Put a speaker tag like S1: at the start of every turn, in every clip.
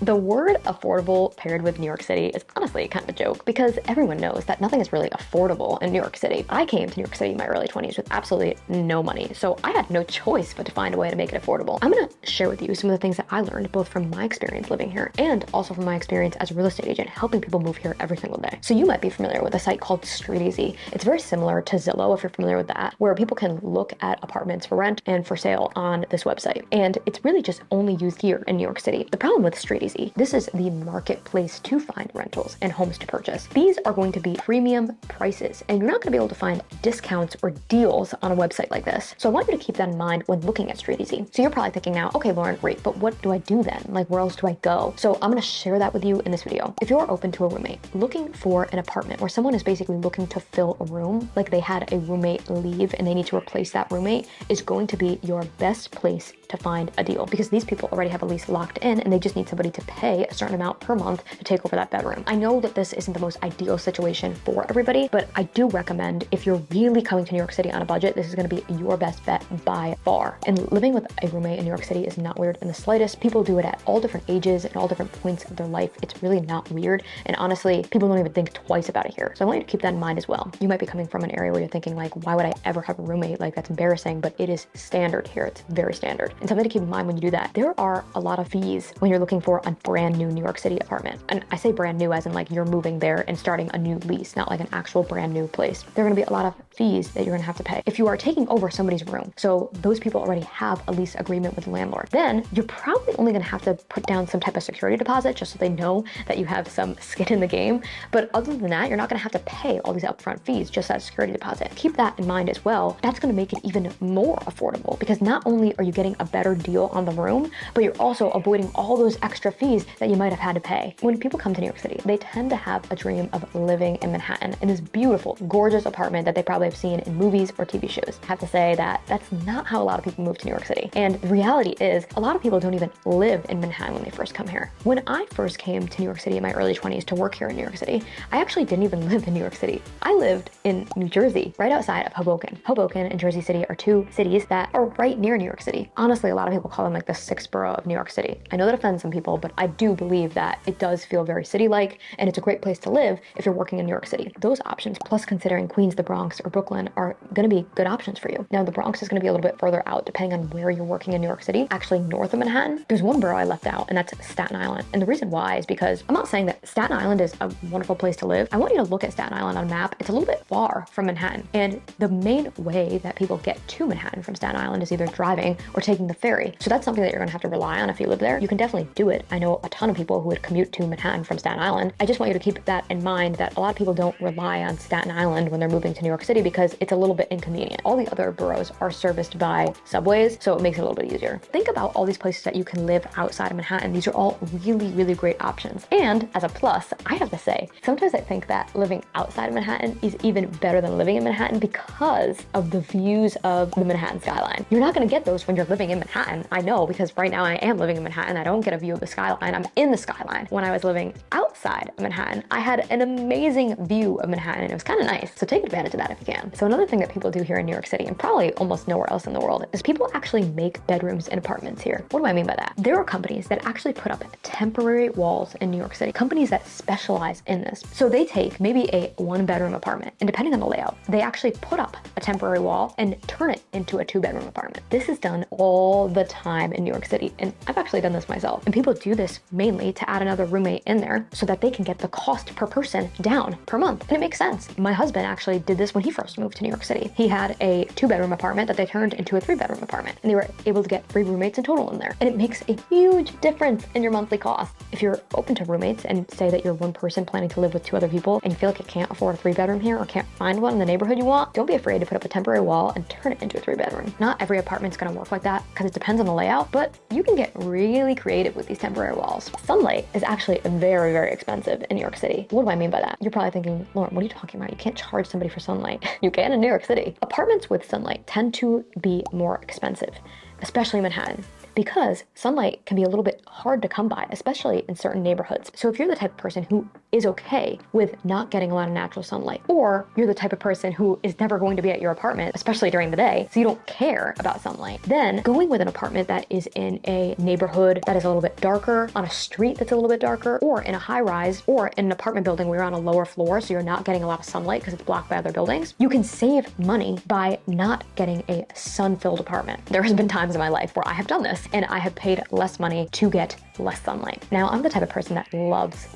S1: The word affordable paired with New York City is honestly kind of a joke because everyone knows that nothing is really affordable in New York City. I came to New York City in my early 20s with absolutely no money, so I had no choice but to find a way to make it affordable. I'm gonna share with you some of the things that I learned both from my experience living here and also from my experience as a real estate agent helping people move here every single day. So you might be familiar with a site called StreetEasy. It's very similar to Zillow if you're familiar with that, where people can look at apartments for rent and for sale on this website. And it's really just only used here in New York City. The problem with StreetEasy, this is the marketplace to find rentals and homes to purchase. These are going to be premium prices, and you're not going to be able to find discounts or deals on a website like this. So I want you to keep that in mind when looking at StreetEasy. So you're probably thinking now, okay, Lauren, great, but what do I do then? Like, where else do I go? So I'm going to share that with you in this video. If you're open to a roommate, looking for an apartment where someone is basically looking to fill a room, like they had a roommate leave and they need to replace that roommate, is going to be your best place to find a deal because these people already have a lease locked in and they just need somebody to pay a certain amount per month to take over that bedroom. I know that this isn't the most ideal situation for everybody, but I do recommend if you're really coming to New York City on a budget, this is going to be your best bet by far. And living with a roommate in New York City is not weird in the slightest. People do it at all different ages and all different points of their life. It's really not weird. And honestly, people don't even think twice about it here. So I want you to keep that in mind as well. You might be coming from an area where you're thinking like, why would I ever have a roommate? Like, that's embarrassing, but it is standard here. It's very standard. And something to keep in mind when you do that, there are a lot of fees when you're looking for a brand new New York City apartment. And I say brand new as in like you're moving there and starting a new lease, not like an actual brand new place. There are gonna be a lot of fees that you're gonna have to pay. If you are taking over somebody's room, so those people already have a lease agreement with the landlord, then you're probably only gonna have to put down some type of security deposit just so they know that you have some skin in the game. But other than that, you're not gonna have to pay all these upfront fees, just that security deposit. Keep that in mind as well. That's gonna make it even more affordable because not only are you getting a better deal on the room, but you're also avoiding all those extra fees that you might have had to pay. When people come to New York City, they tend to have a dream of living in Manhattan in this beautiful, gorgeous apartment that they probably have seen in movies or TV shows. I have to say that that's not how a lot of people move to New York City. And the reality is a lot of people don't even live in Manhattan when they first come here. When I first came to New York City in my early 20s to work here in New York City, I actually didn't even live in New York City. I lived in New Jersey, right outside of Hoboken. Hoboken and Jersey City are two cities that are right near New York City. Honestly, a lot of people call them like the sixth borough of New York City. I know that offends some people, but I do believe that it does feel very city-like and it's a great place to live if you're working in New York City. Those options, plus considering Queens, the Bronx, or Brooklyn are gonna be good options for you. Now, the Bronx is gonna be a little bit further out depending on where you're working in New York City. Actually, north of Manhattan, there's one borough I left out, and that's Staten Island. And the reason why is because I'm not saying that Staten Island is a wonderful place to live. I want you to look at Staten Island on a map. It's a little bit far from Manhattan. And the main way that people get to Manhattan from Staten Island is either driving or taking the ferry. So that's something that you're gonna have to rely on if you live there. You can definitely do it. I know a ton of people who would commute to Manhattan from Staten Island. I just want you to keep that in mind that a lot of people don't rely on Staten Island when they're moving to New York City because it's a little bit inconvenient. All the other boroughs are serviced by subways, so it makes it a little bit easier. Think about all these places that you can live outside of Manhattan. These are all really, really great options. And as a plus, I have to say, sometimes I think that living outside of Manhattan is even better than living in Manhattan because of the views of the Manhattan skyline. You're not gonna get those when you're living in Manhattan. I know, because right now I am living in Manhattan. I don't get a view of the skyline. I'm in the skyline. When I was living outside of Manhattan, I had an amazing view of Manhattan and it was kind of nice. So take advantage of that if you can. So another thing that people do here in New York City and probably almost nowhere else in the world is people actually make bedrooms in apartments here. What do I mean by that? There are companies that actually put up temporary walls in New York City, companies that specialize in this. So they take maybe a one-bedroom apartment and depending on the layout, they actually put up a temporary wall and turn it into a two-bedroom apartment. This is done all the time in New York City. And I've actually done this myself. And people do this mainly to add another roommate in there so that they can get the cost per person down per month. And it makes sense. My husband actually did this when he first moved to New York City. He had a two-bedroom apartment that they turned into a three-bedroom apartment. And they were able to get 3 roommates in total in there. And it makes a huge difference in your monthly cost. If you're open to roommates and say that you're one person planning to live with 2 other people and you feel like you can't afford a 3-bedroom here or can't find one in the neighborhood you want, don't be afraid to put up a temporary wall and turn it into a 3-bedroom. Not every apartment's gonna work like that because it depends on the layout, but you can get really creative with these temporary walls. Sunlight is actually very, very expensive in New York City. What do I mean by that? You're probably thinking, Lauren, what are you talking about? You can't charge somebody for sunlight. You can in New York City. Apartments with sunlight tend to be more expensive, especially in Manhattan, because sunlight can be a little bit hard to come by, especially in certain neighborhoods. So if you're the type of person who is okay with not getting a lot of natural sunlight, or you're the type of person who is never going to be at your apartment, especially during the day, so you don't care about sunlight, then going with an apartment that is in a neighborhood that is a little bit darker, on a street that's a little bit darker, or in a high rise, or in an apartment building where you're on a lower floor, so you're not getting a lot of sunlight because it's blocked by other buildings, you can save money by not getting a sun-filled apartment. There has been times in my life where I have done this, and I have paid less money to get less sunlight. Now, I'm the type of person that loves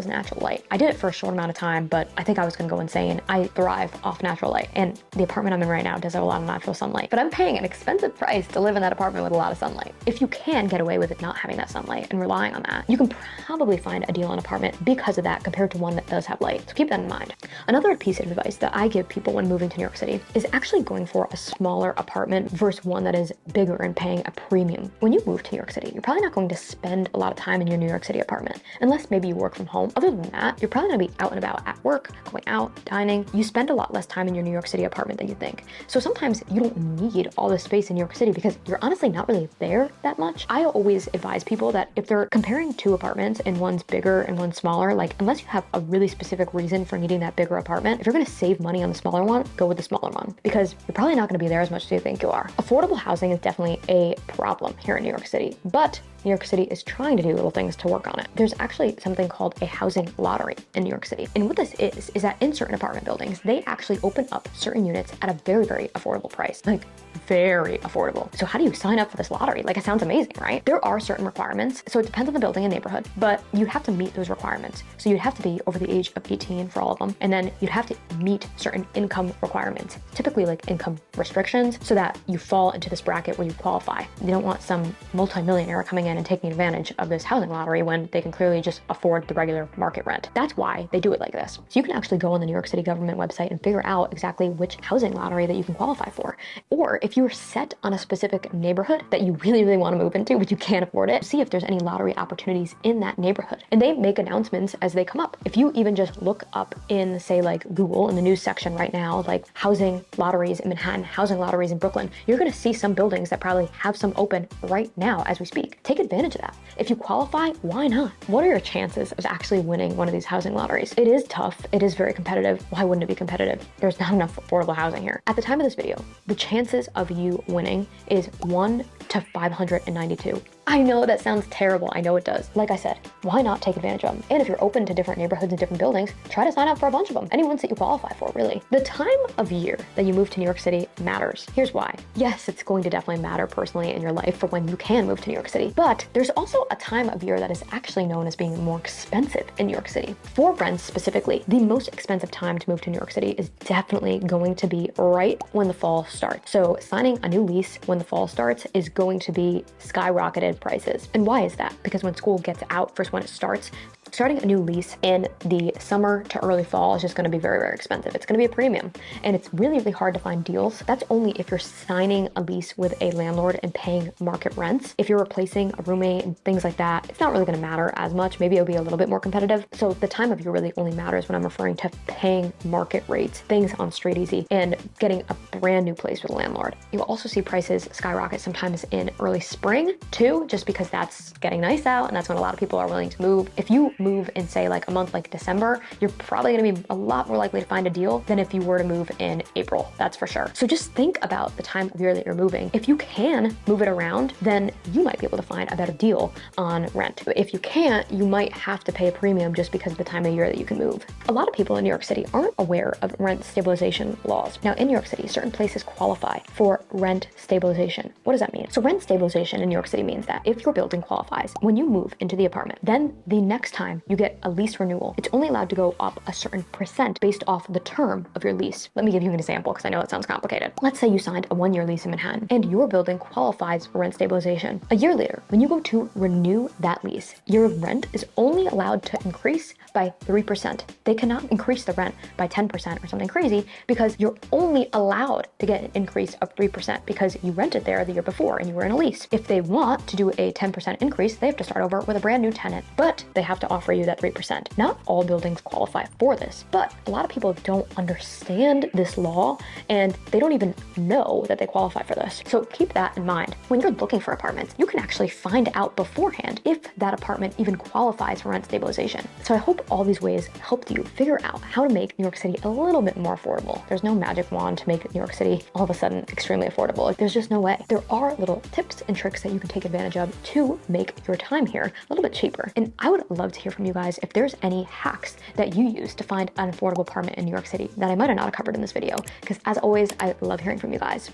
S1: natural light. I did it for a short amount of time, but I think I was gonna go insane. I thrive off natural light, and the apartment I'm in right now does have a lot of natural sunlight, but I'm paying an expensive price to live in that apartment with a lot of sunlight. If you can get away with it not having that sunlight and relying on that, you can probably find a deal on an apartment because of that compared to one that does have light. So keep that in mind. Another piece of advice that I give people when moving to New York City is actually going for a smaller apartment versus one that is bigger and paying a premium. When you move to New York City, you're probably not going to spend a lot of time in your New York City apartment, unless maybe you work from home. Other than that, you're probably gonna be out and about at work, going out, dining. You spend a lot less time in your New York City apartment than you think. So sometimes you don't need all this space in New York City because you're honestly not really there that much. I always advise people that if they're comparing two apartments and one's bigger and one's smaller, like unless you have a really specific reason for needing that bigger apartment, if you're gonna save money on the smaller one, go with the smaller one because you're probably not gonna be there as much as you think you are. Affordable housing is definitely a problem here in New York City, but New York City is trying to do little things to work on it. There's actually something called a housing lottery in New York City. And what this is that in certain apartment buildings, they actually open up certain units at a very, very affordable price. Like very affordable. So how do you sign up for this lottery? Like it sounds amazing, right? There are certain requirements. So it depends on the building and neighborhood, but you have to meet those requirements. So you'd have to be over the age of 18 for all of them. And then you'd have to meet certain income requirements, typically like income restrictions, so that you fall into this bracket where you qualify. You don't want some multimillionaire coming in and taking advantage of this housing lottery when they can clearly just afford the regular market rent. That's why they do it like this. So you can actually go on the New York City government website and figure out exactly which housing lottery that you can qualify for. Or if you're set on a specific neighborhood that you really, really want to move into, but you can't afford it, see if there's any lottery opportunities in that neighborhood. And they make announcements as they come up. If you even just look up in, say, like Google in the news section right now, like housing lotteries in Manhattan, housing lotteries in Brooklyn, you're going to see some buildings that probably have some open right now as we speak. Take advantage of that. If you qualify, why not? What are your chances of actually winning one of these housing lotteries? It is tough. It is very competitive. Why wouldn't it be competitive? There's not enough affordable housing here. At the time of this video, the chances of you winning is 1 to 592. I know that sounds terrible. I know it does. Like I said, why not take advantage of them? And if you're open to different neighborhoods and different buildings, try to sign up for a bunch of them. Any ones that you qualify for, really. The time of year that you move to New York City matters. Here's why. Yes, it's going to definitely matter personally in your life for when you can move to New York City, but there's also a time of year that is actually known as being more expensive in New York City. For rents specifically, the most expensive time to move to New York City is definitely going to be right when the fall starts. So signing a new lease when the fall starts is going to be skyrocketed prices. And why is that? Because when school gets out versus when it starts, starting a new lease in the summer to early fall is just going to be very, very expensive. It's going to be a premium, and it's really, really hard to find deals. That's only if you're signing a lease with a landlord and paying market rents. If you're replacing a roommate and things like that, it's not really going to matter as much. Maybe it'll be a little bit more competitive. So the time of year really only matters when I'm referring to paying market rates, things on Straight Easy, and getting a brand new place with a landlord. You'll also see prices skyrocket sometimes in early spring too, just because that's getting nice out and that's when a lot of people are willing to move. If you move in, say, like a month like December, you're probably going to be a lot more likely to find a deal than if you were to move in April. That's for sure. So just think about the time of year that you're moving. If you can move it around, then you might be able to find a better deal on rent. But if you can't, you might have to pay a premium just because of the time of year that you can move. A lot of people in New York City aren't aware of rent stabilization laws. Now, in New York City, certain places qualify for rent stabilization. What does that mean? So rent stabilization in New York City means that if your building qualifies, when you move into the apartment, then the next time you get a lease renewal, it's only allowed to go up a certain percent based off the term of your lease. Let me give you an example because I know it sounds complicated. Let's say you signed a 1-year lease in Manhattan and your building qualifies for rent stabilization. A year later, when you go to renew that lease, your rent is only allowed to increase by 3%. They cannot increase the rent by 10% or something crazy because you're only allowed to get an increase of 3% because you rented there the year before and you were in a lease. If they want to do a 10% increase, they have to start over with a brand new tenant, but they have to offer you that 3%. Not all buildings qualify for this, but a lot of people don't understand this law and they don't even know that they qualify for this. So keep that in mind. When you're looking for apartments, you can actually find out beforehand if that apartment even qualifies for rent stabilization. So I hope all these ways helped you figure out how to make New York City a little bit more affordable. There's no magic wand to make New York City all of a sudden extremely affordable. There's just no way. There are little tips and tricks that you can take advantage of to make your time here a little bit cheaper. And I would love to hear from you guys if there's any hacks that you use to find an affordable apartment in New York City that I might have not covered in this video, because as always, I love hearing from you guys.